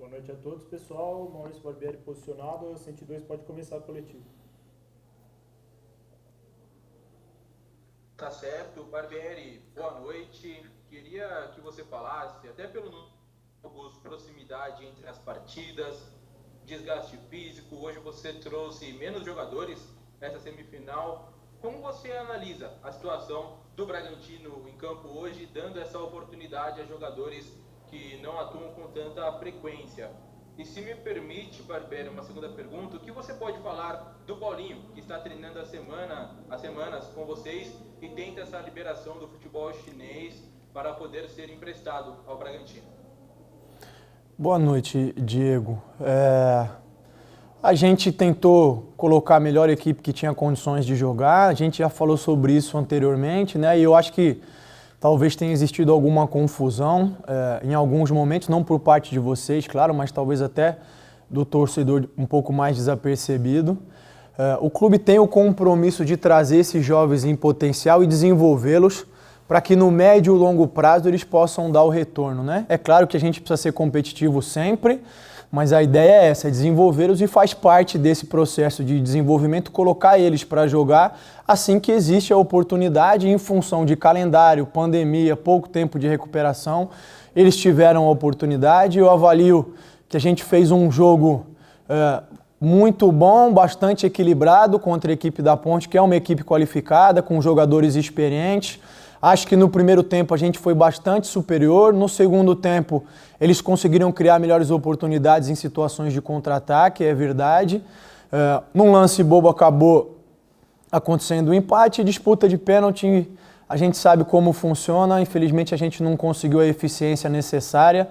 Boa noite a todos, pessoal. Maurício Barbieri posicionado, 102 pode começar a coletiva. Tá certo, Barbieri, boa noite. Queria que você falasse, até pelo número, proximidade entre as partidas, desgaste físico. Hoje você trouxe menos jogadores nessa semifinal. Como você analisa a situação do Bragantino em campo hoje, dando essa oportunidade a jogadores que não atuam com tanta frequência? E se me permite, Barbieri, uma segunda pergunta, o que você pode falar do Paulinho, que está treinando as semanas com vocês e tenta essa liberação do futebol chinês para poder ser emprestado ao Bragantino? Boa noite, Diego. A gente tentou colocar a melhor equipe que tinha condições de jogar, a gente já falou sobre isso anteriormente, né? E eu acho que talvez tenha existido alguma confusão em alguns momentos, não por parte de vocês, claro, mas talvez até do torcedor um pouco mais desapercebido. O clube tem o compromisso de trazer esses jovens em potencial e desenvolvê-los para que no médio e longo prazo eles possam dar o retorno, né? É claro que a gente precisa ser competitivo sempre, mas a ideia é essa, é desenvolvê-los e faz parte desse processo de desenvolvimento colocar eles para jogar assim que existe a oportunidade em função de calendário, pandemia, pouco tempo de recuperação. Eles tiveram a oportunidade, eu avalio que a gente fez um jogo muito bom, bastante equilibrado contra a equipe da Ponte, que é uma equipe qualificada, com jogadores experientes. Acho que no primeiro tempo a gente foi bastante superior, no segundo tempo eles conseguiram criar melhores oportunidades em situações de contra-ataque, é verdade. Num lance bobo acabou acontecendo um empate, disputa de pênalti, a gente sabe como funciona, infelizmente a gente não conseguiu a eficiência necessária,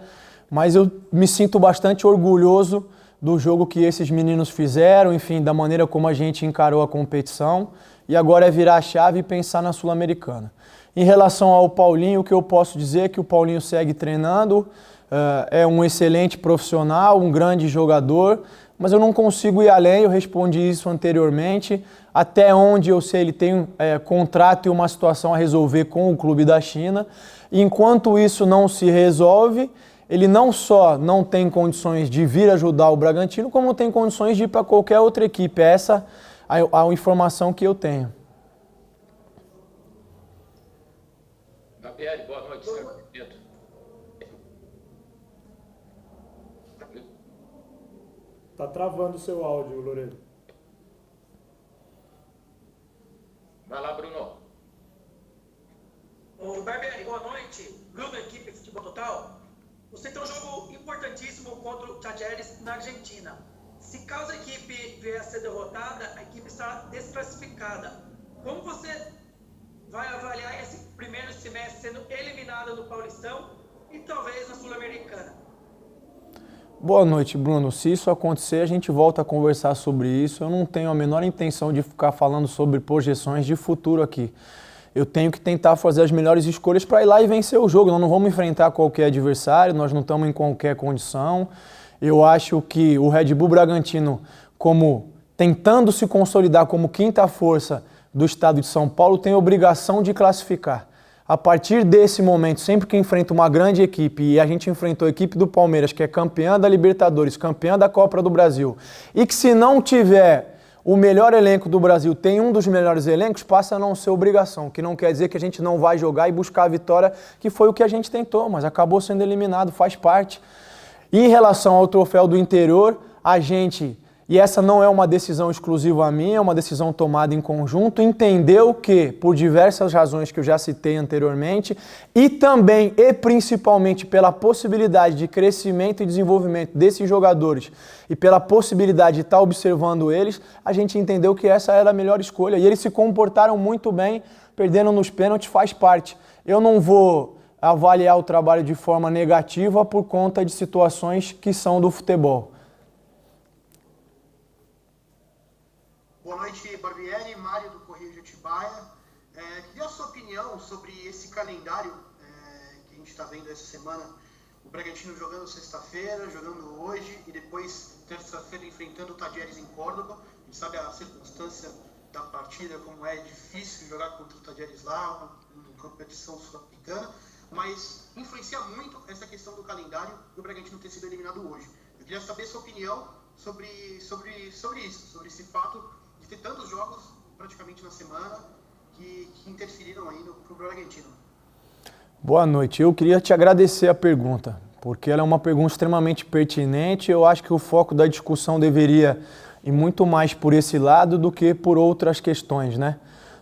mas eu me sinto bastante orgulhoso do jogo que esses meninos fizeram, enfim, da maneira como a gente encarou a competição, e agora é virar a chave e pensar na Sul-Americana. Em relação ao Paulinho, o que eu posso dizer é que o Paulinho segue treinando, é um excelente profissional, um grande jogador, mas eu não consigo ir além, eu respondi isso anteriormente, até onde eu sei ele tem contrato e uma situação a resolver com o clube da China. E enquanto isso não se resolve, ele não só não tem condições de vir ajudar o Bragantino, como tem condições de ir para qualquer outra equipe. Essa é a informação que eu tenho. Barbieri, boa noite, senhor. Tá travando o seu áudio, Loureiro. Vai lá, Bruno. Ô, Barbieri, boa noite. Grupo da equipe Futebol Total. Você tem um jogo importantíssimo contra o Talleres na Argentina. Se caso a equipe vier a ser derrotada, a equipe está desclassificada. Como você vai avaliar esse primeiro semestre sendo eliminada no Paulistão e talvez na Sul-Americana? Boa noite, Bruno. Se isso acontecer, a gente volta a conversar sobre isso. Eu não tenho a menor intenção de ficar falando sobre projeções de futuro aqui. Eu tenho que tentar fazer as melhores escolhas para ir lá e vencer o jogo. Nós não vamos enfrentar qualquer adversário, nós não estamos em qualquer condição. Eu acho que o Red Bull Bragantino, como tentando se consolidar como quinta força do estado de São Paulo, tem a obrigação de classificar. A partir desse momento, sempre que enfrenta uma grande equipe, e a gente enfrentou a equipe do Palmeiras, que é campeã da Libertadores, campeã da Copa do Brasil, e que se não tiver o melhor elenco do Brasil, tem um dos melhores elencos, passa a não ser obrigação, que não quer dizer que a gente não vai jogar e buscar a vitória, que foi o que a gente tentou, mas acabou sendo eliminado, faz parte. E em relação ao troféu do interior, a gente, e essa não é uma decisão exclusiva minha, é uma decisão tomada em conjunto, entendeu que, por diversas razões que eu já citei anteriormente, e também e principalmente pela possibilidade de crescimento e desenvolvimento desses jogadores e pela possibilidade de estar observando eles, a gente entendeu que essa era a melhor escolha. E eles se comportaram muito bem, perdendo nos pênaltis, faz parte. Eu não vou avaliar o trabalho de forma negativa por conta de situações que são do futebol. Boa noite, Barbieri, Mário do Correio de Atibaia. Queria a sua opinião sobre esse calendário que a gente está vendo essa semana. O Bragantino jogando sexta-feira, jogando hoje e depois terça-feira enfrentando o Talleres em Córdoba. A gente sabe a circunstância da partida, como é difícil jogar contra o Talleres lá, numa competição sul-americana, mas influencia muito essa questão do calendário do Bragantino ter sido eliminado hoje. queria saber sua opinião sobre isso, sobre esse fato de ter tantos jogos praticamente na semana que interferiram aí pro Bragantino. Boa noite. Eu queria te agradecer a pergunta, porque ela é uma pergunta extremamente pertinente. Eu acho que o foco da discussão deveria ir muito mais por esse lado do que por outras questões, né?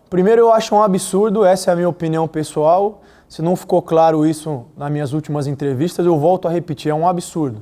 Primeiro, eu acho um absurdo, essa é a minha opinião pessoal. Se não ficou claro isso nas minhas últimas entrevistas, eu volto a repetir, é um absurdo,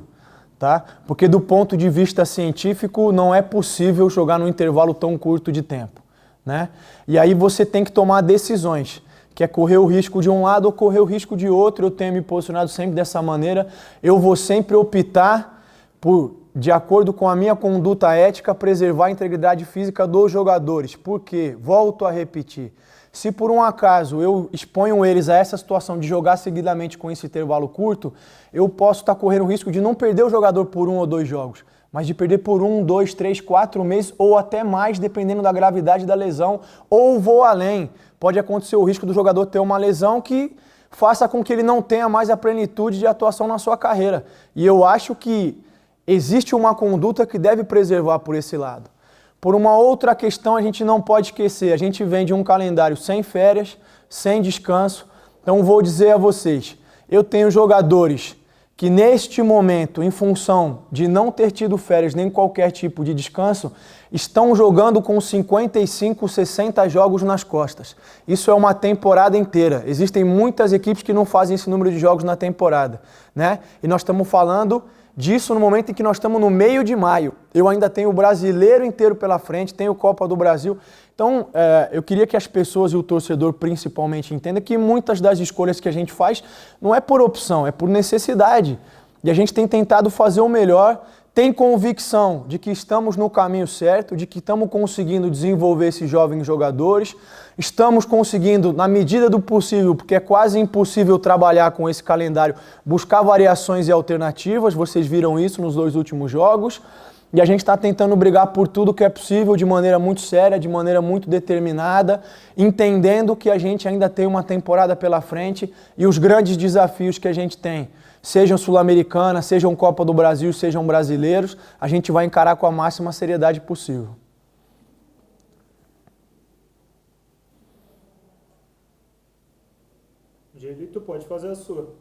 tá? Porque do ponto de vista científico, não é possível jogar num intervalo tão curto de tempo, né? E aí você tem que tomar decisões, que é correr o risco de um lado ou correr o risco de outro. Eu tenho me posicionado sempre dessa maneira. Eu vou sempre optar por, de acordo com a minha conduta ética, preservar a integridade física dos jogadores. Porque, volto a repetir, se por um acaso eu exponho eles a essa situação de jogar seguidamente com esse intervalo curto, eu posso estar correndo o risco de não perder o jogador por 1 ou 2 jogos, mas de perder por 1, 2, 3, 4 meses ou até mais, dependendo da gravidade da lesão, ou vou além. Pode acontecer o risco do jogador ter uma lesão que faça com que ele não tenha mais a plenitude de atuação na sua carreira. E eu acho que existe uma conduta que deve preservar por esse lado. Por uma outra questão, a gente não pode esquecer, a gente vem de um calendário sem férias, sem descanso. Então vou dizer a vocês, eu tenho jogadores que neste momento, em função de não ter tido férias nem qualquer tipo de descanso, estão jogando com 55, 60 jogos nas costas. Isso é uma temporada inteira. Existem muitas equipes que não fazem esse número de jogos na temporada, né? E nós estamos falando disso no momento em que nós estamos no meio de maio. Eu ainda tenho o brasileiro inteiro pela frente, tenho Copa do Brasil. Então, eu queria que as pessoas e o torcedor principalmente entendam que muitas das escolhas que a gente faz não é por opção, é por necessidade. E a gente tem tentado fazer o melhor, tem convicção de que estamos no caminho certo, de que estamos conseguindo desenvolver esses jovens jogadores, estamos conseguindo, na medida do possível, porque é quase impossível trabalhar com esse calendário, buscar variações e alternativas, vocês viram isso nos 2 últimos jogos, e a gente está tentando brigar por tudo que é possível de maneira muito séria, de maneira muito determinada, entendendo que a gente ainda tem uma temporada pela frente e os grandes desafios que a gente tem, sejam Sul-Americana, sejam Copa do Brasil, sejam brasileiros, a gente vai encarar com a máxima seriedade possível. Angelito, pode fazer a sua.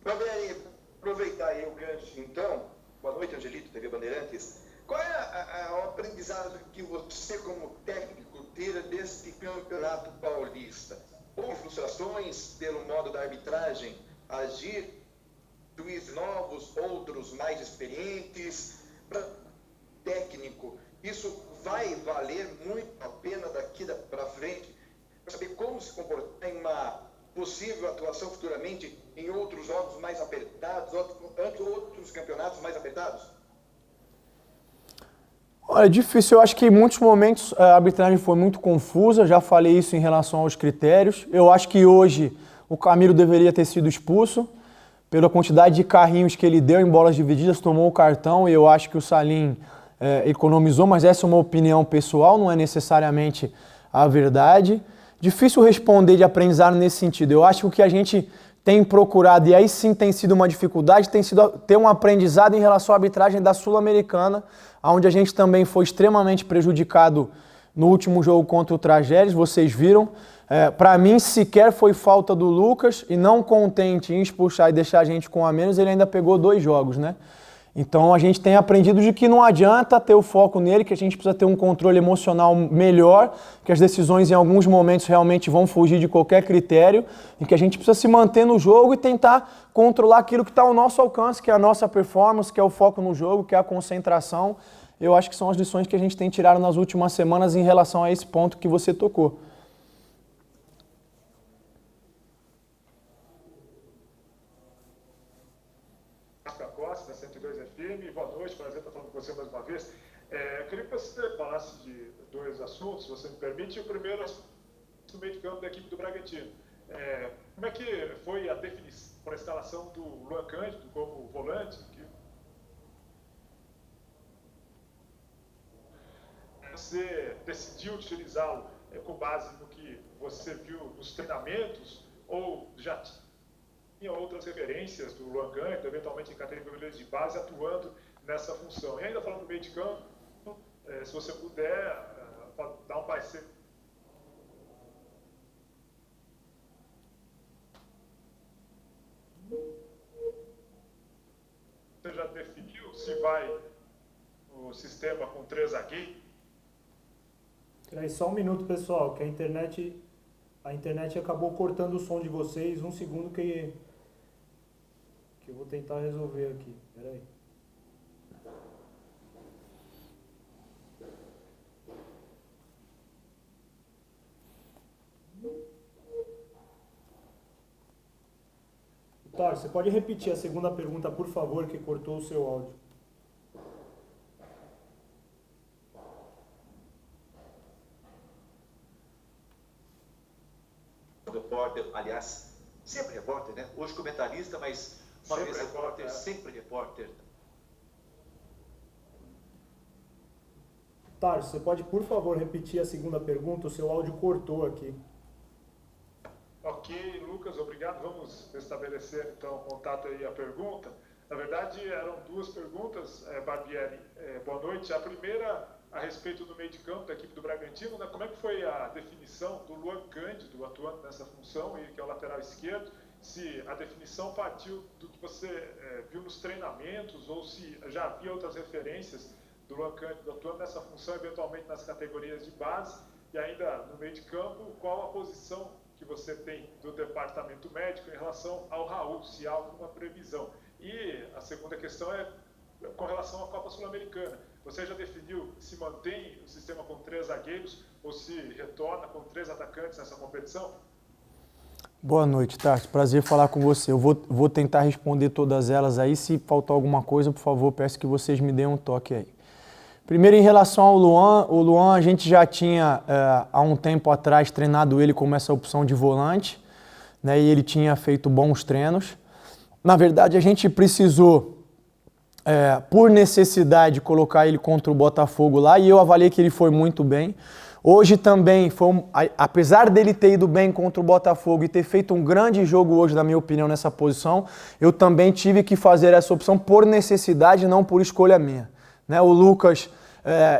Barbieri, aproveitar aí o gancho, então. Boa noite, Angelito, TV Bandeirantes. Qual é o aprendizado que você, como técnico, tira deste campeonato paulista? Houve frustrações pelo modo da arbitragem agir, juízes novos, outros mais experientes, técnico. Isso vai valer muito a pena daqui para frente, para saber como se comportar em uma possível atuação futuramente em outros jogos mais apertados, outros campeonatos mais apertados? Olha, é difícil. Eu acho que em muitos momentos a arbitragem foi muito confusa, já falei isso em relação aos critérios. Eu acho que hoje o Camilo deveria ter sido expulso pela quantidade de carrinhos que ele deu em bolas divididas, tomou o cartão, e eu acho que o Salim economizou, mas essa é uma opinião pessoal, não é necessariamente a verdade. Difícil responder de aprendizado nesse sentido. Eu acho que o que a gente tem procurado, e aí sim tem sido uma dificuldade, tem sido ter um aprendizado em relação à arbitragem da Sul-Americana, onde a gente também foi extremamente prejudicado no último jogo contra o Tragédias, vocês viram. Para mim, sequer foi falta do Lucas, e não contente em expulsar e deixar a gente com a menos, ele ainda pegou 2 jogos, né? Então a gente tem aprendido de que não adianta ter o foco nele, que a gente precisa ter um controle emocional melhor, que as decisões em alguns momentos realmente vão fugir de qualquer critério, e que a gente precisa se manter no jogo e tentar controlar aquilo que está ao nosso alcance, que é a nossa performance, que é o foco no jogo, que é a concentração. Eu acho que são as lições que a gente tem tirado nas últimas semanas em relação a esse ponto que você tocou. Da 102 FM, boa noite, prazer estar falando com você mais uma vez. Eu queria que você falasse de 2 assuntos, se você me permite. O primeiro no meio de campo da equipe do Bragantino. Como é que foi a definição para a escalação do Luan Cândido como volante? Você decidiu utilizá-lo com base no que você viu nos treinamentos ou já tinha outras referências do Luan Cândido, eventualmente em categorias de base, atuando nessa função. E ainda falando do meio de campo, se você puder dar um parecer. Você já definiu se vai o sistema com 3 zagueiros? Peraí, só um minuto, pessoal, que a internet acabou cortando o som de vocês. Um segundo que eu vou tentar resolver aqui. Peraí. Thor, você pode repetir a segunda pergunta, por favor, que cortou o seu áudio. Repórter, aliás, sempre repórter, né? Hoje comentarista, mas uma Sempre vez repórter, repórter. sempre repórter. Thor, você pode, por favor, repetir a segunda pergunta? O seu áudio cortou aqui. Ok, Lucas, obrigado. Vamos estabelecer, então, o contato aí, a pergunta. Na verdade, eram 2 perguntas, Barbieri. Boa noite. A primeira, a respeito do meio de campo da equipe do Bragantino, né? Como é que foi a definição do Luan Cândido atuando nessa função, e que é o lateral esquerdo? Se a definição partiu do que você viu nos treinamentos, ou se já havia outras referências do Luan Cândido atuando nessa função, eventualmente nas categorias de base. E ainda no meio de campo, qual a posição que você tem do departamento médico em relação ao Raul, se há alguma previsão? E a segunda questão é com relação à Copa Sul-Americana. Você já definiu se mantém o sistema com 3 zagueiros ou se retorna com 3 atacantes nessa competição? Boa noite, Tarso. Prazer falar com você. Eu vou tentar responder todas elas aí. Se faltar alguma coisa, por favor, peço que vocês me deem um toque aí. Primeiro, em relação ao Luan, o Luan a gente já tinha, há um tempo atrás, treinado ele como essa opção de volante, né, e ele tinha feito bons treinos. Na verdade, a gente precisou, por necessidade, colocar ele contra o Botafogo lá, e eu avaliei que ele foi muito bem. Hoje também, apesar dele ter ido bem contra o Botafogo e ter feito um grande jogo hoje, na minha opinião, nessa posição, eu também tive que fazer essa opção por necessidade, não por escolha minha. Né, o Lucas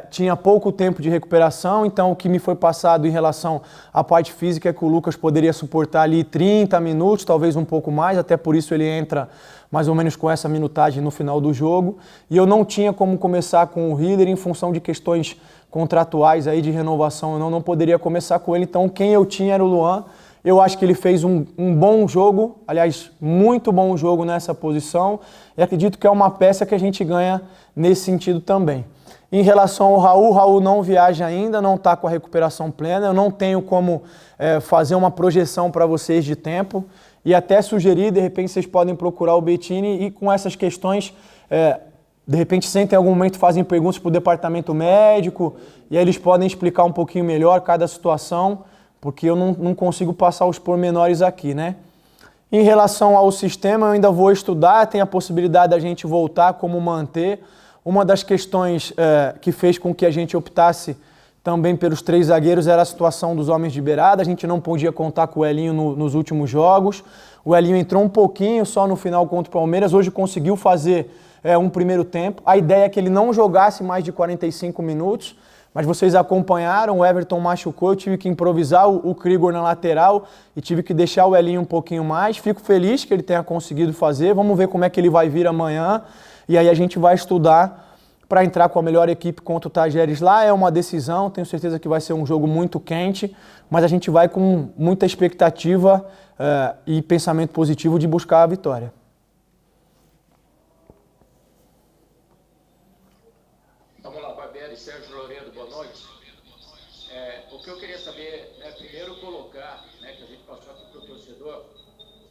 tinha pouco tempo de recuperação, então o que me foi passado em relação à parte física é que o Lucas poderia suportar ali 30 minutos, talvez um pouco mais, até por isso ele entra mais ou menos com essa minutagem no final do jogo. E eu não tinha como começar com o Hiller em função de questões contratuais aí de renovação, eu não poderia começar com ele, então quem eu tinha era o Luan. Eu acho que ele fez um bom jogo, aliás, muito bom jogo nessa posição, e acredito que é uma peça que a gente ganha nesse sentido também. Em relação ao Raul, o Raul não viaja ainda, não está com a recuperação plena, eu não tenho como fazer uma projeção para vocês de tempo, e até sugerir, de repente vocês podem procurar o Bettini e com essas questões, de repente sentem em algum momento, fazem perguntas para o departamento médico, e aí eles podem explicar um pouquinho melhor cada situação, porque eu não consigo passar os pormenores aqui, né? Em relação ao sistema, eu ainda vou estudar, tem a possibilidade da gente voltar, como manter. Uma das questões que fez com que a gente optasse também pelos 3 zagueiros era a situação dos homens de beirada. A gente não podia contar com o Elinho nos últimos jogos. O Elinho entrou um pouquinho só no final contra o Palmeiras. Hoje conseguiu fazer um primeiro tempo. A ideia é que ele não jogasse mais de 45 minutos. Mas vocês acompanharam, o Everton machucou, eu tive que improvisar o Krigor na lateral e tive que deixar o Elinho um pouquinho mais. Fico feliz que ele tenha conseguido fazer, vamos ver como é que ele vai vir amanhã. E aí a gente vai estudar para entrar com a melhor equipe contra o Tajeres lá. É uma decisão, tenho certeza que vai ser um jogo muito quente, mas a gente vai com muita expectativa e pensamento positivo de buscar a vitória. Vamos lá, Barbieri, Sérgio Loureiro, boa noite. O que eu queria saber, né, primeiro colocar, né, que a gente passou aqui para o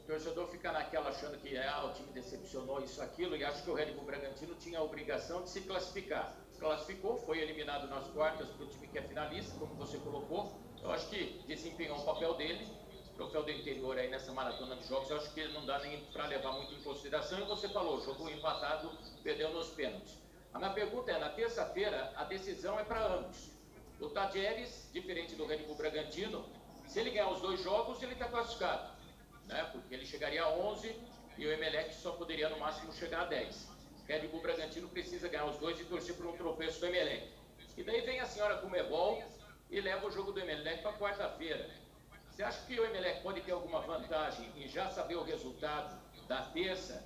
torcedor fica naquela achando que o time decepcionou isso, aquilo, e acho que o Red Bull Bragantino tinha a obrigação de se classificar. Classificou, foi eliminado nas quartas para o time que é finalista, como você colocou. Eu acho que desempenhou o papel dele, o troféu do interior aí nessa maratona de jogos, eu acho que não dá nem para levar muito em consideração. E você falou, jogou empatado, perdeu nos pênaltis. A minha pergunta é, na terça-feira, a decisão é para ambos. O Tajeres, diferente do Red Bull Bragantino, se ele ganhar os 2 jogos, ele está classificado. né? Porque ele chegaria a 11 e o Emelec só poderia no máximo chegar a 10. Red Bull Bragantino precisa ganhar os dois e torcer por um tropeço do Emelec. E daí vem a senhora Comebol e leva o jogo do Emelec para quarta-feira. Você acha que o Emelec pode ter alguma vantagem em já saber o resultado da terça?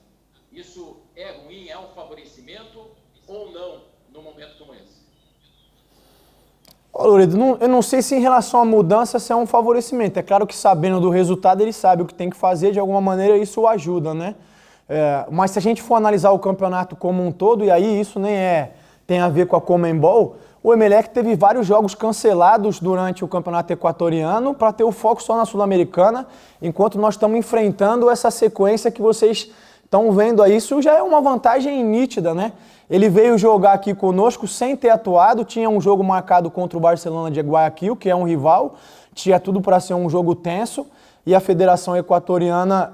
Isso é ruim, é um favorecimento ou não num momento como esse? Ô, Loredo, eu não sei se em relação à mudança se é um favorecimento. É claro que sabendo do resultado ele sabe o que tem que fazer, de alguma maneira isso o ajuda, né? Mas se a gente for analisar o campeonato como um todo, e aí isso nem tem a ver com a Conmebol, o Emelec teve vários jogos cancelados durante o campeonato equatoriano para ter o foco só na Sul-Americana, enquanto nós estamos enfrentando essa sequência que vocês estão vendo aí. Isso já é uma vantagem nítida, né? Ele veio jogar aqui conosco sem ter atuado, tinha um jogo marcado contra o Barcelona de Guayaquil, que é um rival, tinha tudo para ser um jogo tenso, e a Federação Equatoriana,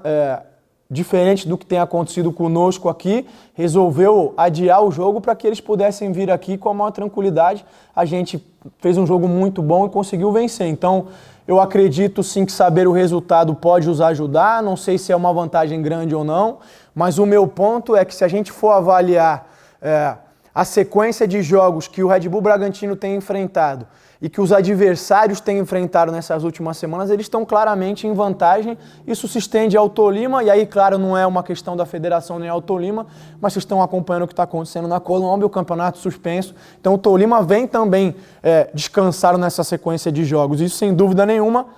diferente do que tem acontecido conosco aqui, resolveu adiar o jogo para que eles pudessem vir aqui com a maior tranquilidade. A gente fez um jogo muito bom e conseguiu vencer. Então, eu acredito sim que saber o resultado pode nos ajudar, não sei se é uma vantagem grande ou não, mas o meu ponto é que se a gente for avaliar a sequência de jogos que o Red Bull Bragantino tem enfrentado e que os adversários têm enfrentado nessas últimas semanas, eles estão claramente em vantagem. Isso se estende ao Tolima, e aí, claro, não é uma questão da federação nem ao Tolima, mas vocês estão acompanhando o que está acontecendo na Colômbia, o campeonato suspenso. Então o Tolima vem também descansar nessa sequência de jogos. Isso, sem dúvida nenhuma,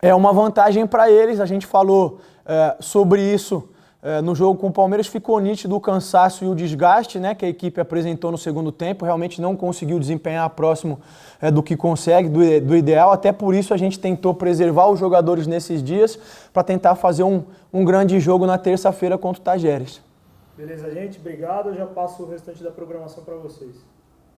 é uma vantagem para eles. A gente falou sobre isso no jogo com o Palmeiras, ficou nítido o cansaço e o desgaste, né, que a equipe apresentou no segundo tempo, realmente não conseguiu desempenhar próximo do que consegue, do ideal, até por isso a gente tentou preservar os jogadores nesses dias para tentar fazer um grande jogo na terça-feira contra o Tajeres. Beleza, gente? Obrigado. Eu já passo o restante da programação para vocês.